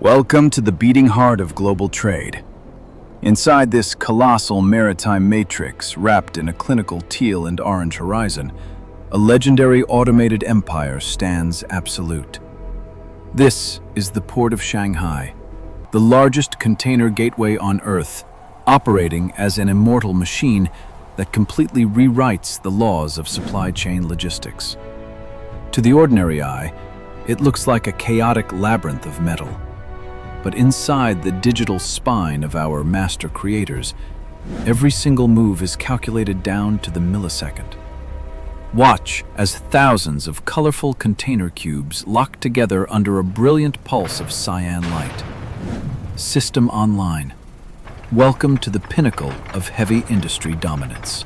Welcome to the beating heart of global trade. Inside this colossal maritime matrix wrapped in a clinical teal and orange horizon, a legendary automated empire stands absolute. This is the port of Shanghai, the largest container gateway on Earth, operating as an immortal machine that completely rewrites the laws of supply chain logistics. To the ordinary eye, it looks like a chaotic labyrinth of metal. But inside the digital spine of our master creators, every single move is calculated down to the millisecond. Watch as thousands of colorful container cubes lock together under a brilliant pulse of cyan light. System online. Welcome to the pinnacle of heavy industry dominance.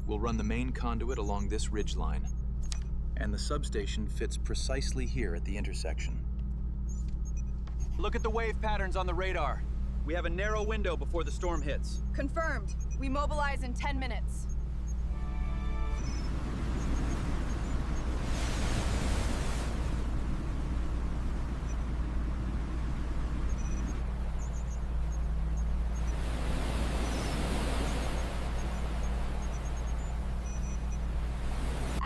We'll run the main conduit along this ridgeline, and the substation fits precisely here at the intersection. Look at the wave patterns on the radar. We have a narrow window before the storm hits. Confirmed. We mobilize in 10 minutes.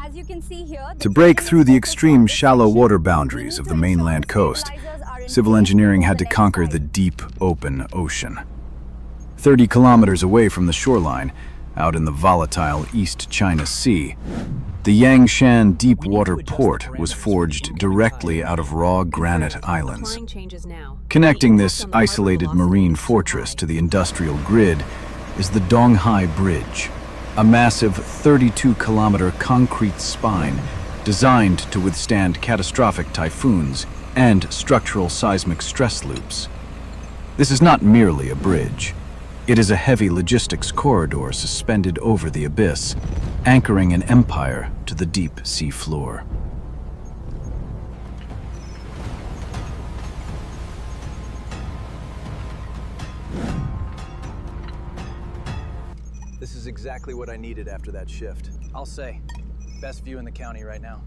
As you can see here, To break through the extreme shallow water boundaries of the mainland coast, civil engineering had to conquer the deep, open ocean. 30 kilometers away from the shoreline, out in the volatile East China Sea, the Yangshan Deepwater Port was forged directly out of raw granite islands. Connecting this isolated marine fortress to the industrial grid is the Donghai Bridge, a massive 32-kilometer concrete spine designed to withstand catastrophic typhoons and structural seismic stress loops. This is not merely a bridge. It is a heavy logistics corridor suspended over the abyss, anchoring an empire to the deep sea floor. This is exactly what I needed after that shift. I'll say, best view in the county right now.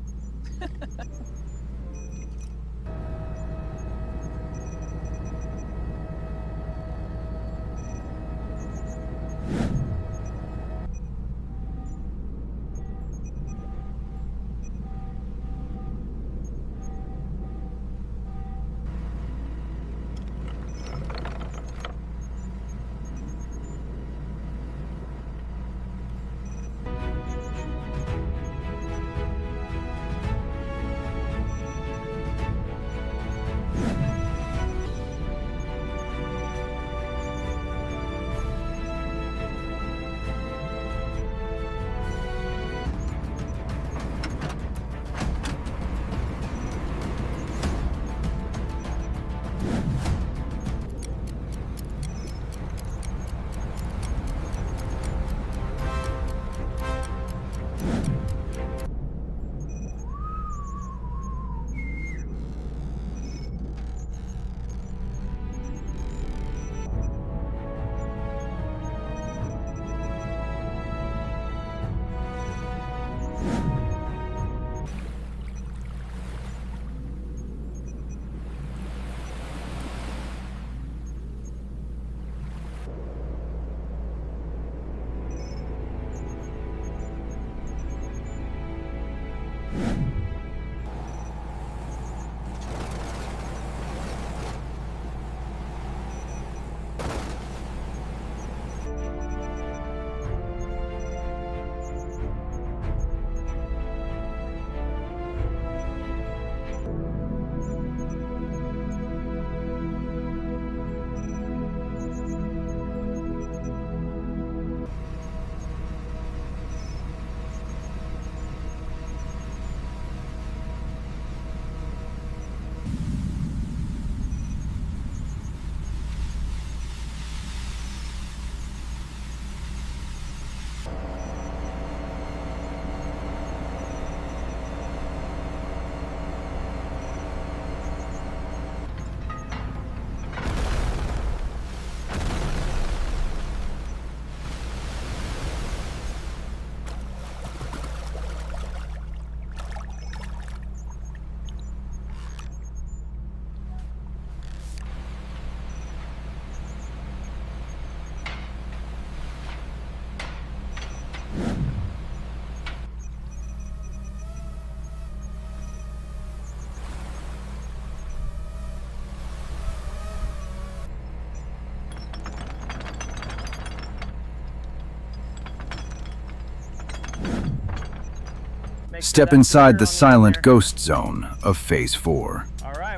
Step inside the silent ghost zone of Phase 4,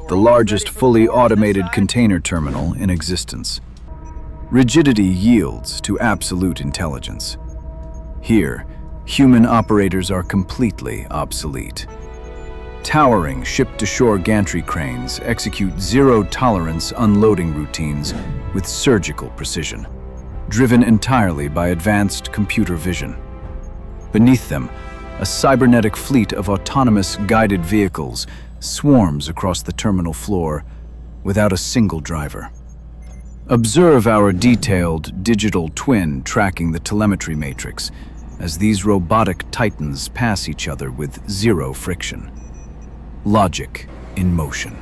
the largest fully automated container terminal in existence. Rigidity yields to absolute intelligence. Here, human operators are completely obsolete. Towering ship-to-shore gantry cranes execute zero-tolerance unloading routines with surgical precision, driven entirely by advanced computer vision. Beneath them, a cybernetic fleet of autonomous guided vehicles swarms across the terminal floor without a single driver. Observe our detailed digital twin tracking the telemetry matrix as these robotic titans pass each other with zero friction. Logic in motion.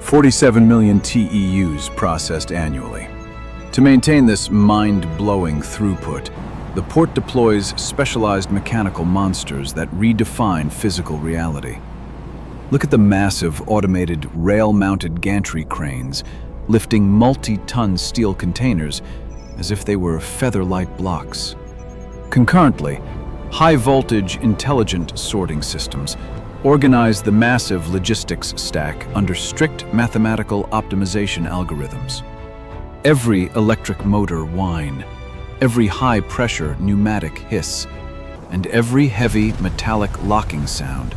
47 million TEUs processed annually. To maintain this mind-blowing throughput, the port deploys specialized mechanical monsters that redefine physical reality. Look at the massive automated rail-mounted gantry cranes lifting multi-ton steel containers as if they were feather-light blocks. Concurrently, high-voltage intelligent sorting systems organize the massive logistics stack under strict mathematical optimization algorithms. Every electric motor whine, every high-pressure pneumatic hiss, and every heavy metallic locking sound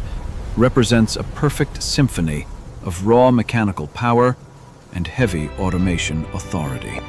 represents a perfect symphony of raw mechanical power and heavy automation authority.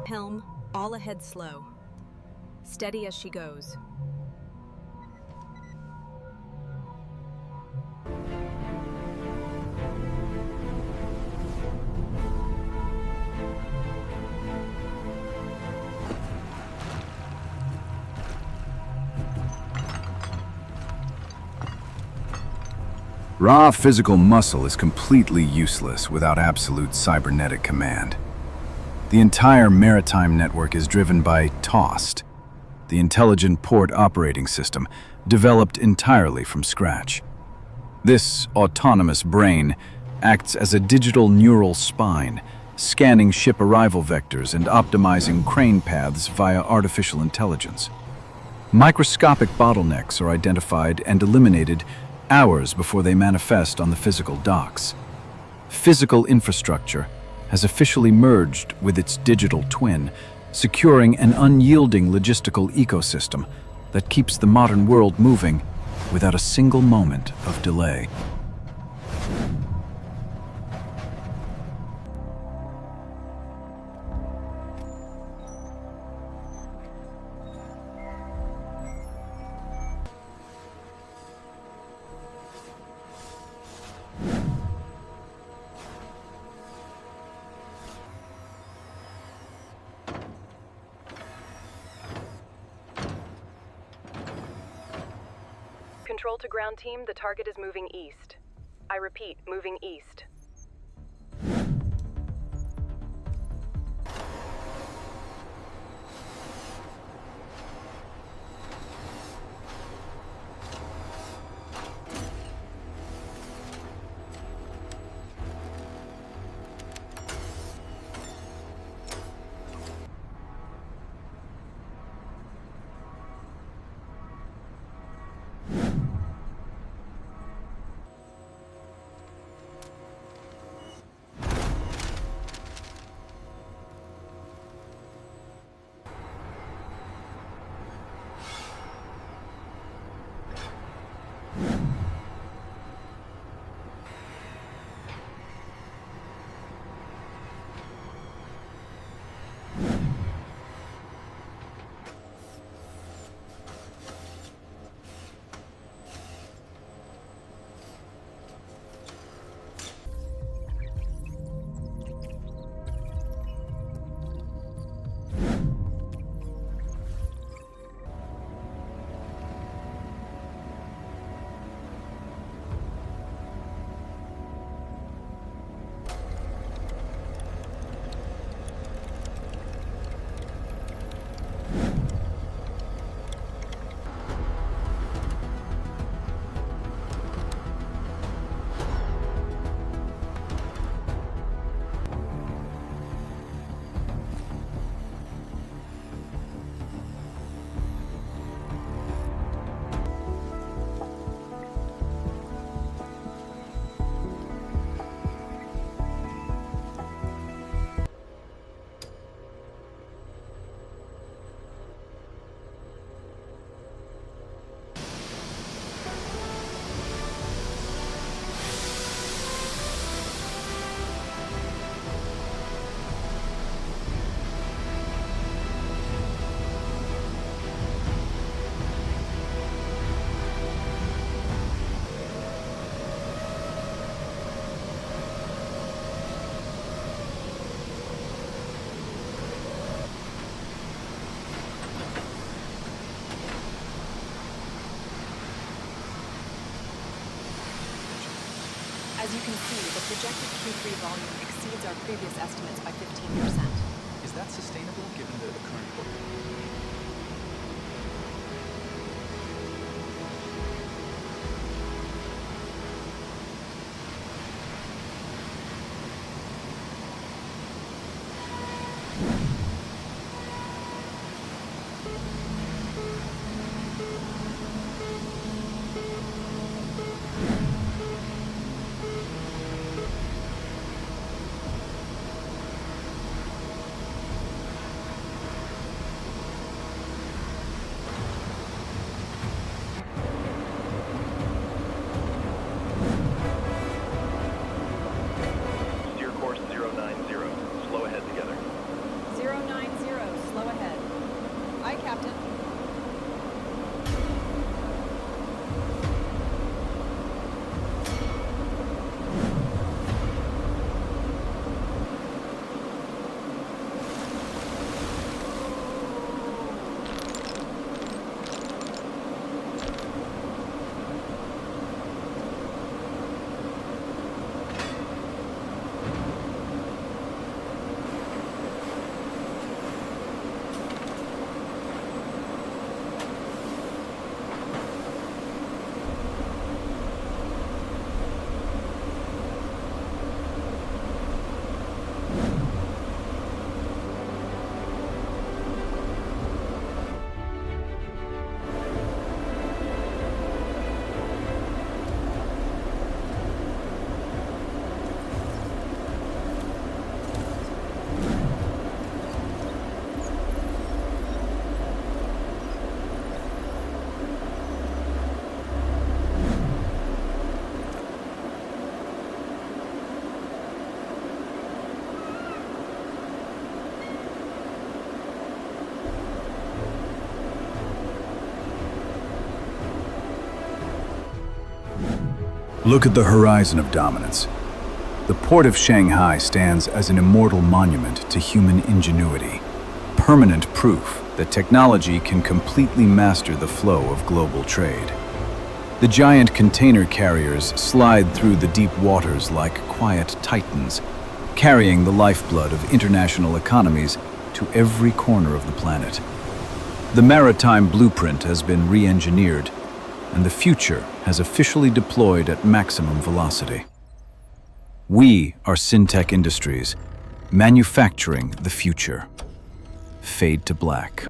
Helm, all ahead slow. Steady as she goes. Raw physical muscle is completely useless without absolute cybernetic command. The entire maritime network is driven by TOST, the Intelligent Port Operating System, developed entirely from scratch. This autonomous brain acts as a digital neural spine, scanning ship arrival vectors and optimizing crane paths via artificial intelligence. Microscopic bottlenecks are identified and eliminated hours before they manifest on the physical docks. Physical infrastructure has officially merged with its digital twin, securing an unyielding logistical ecosystem that keeps the modern world moving without a single moment of delay. Control to ground team, the target is moving east. I repeat, moving east. As you can see, the projected Q3 volume exceeds our previous estimates by 15%. Is that sustainable given the current book? Look at the horizon of dominance. The port of Shanghai stands as an immortal monument to human ingenuity, permanent proof that technology can completely master the flow of global trade. The giant container carriers slide through the deep waters like quiet titans, carrying the lifeblood of international economies to every corner of the planet. The maritime blueprint has been re-engineered, and the future has officially deployed at maximum velocity. We are Syntech Industries, manufacturing the future. Fade to black.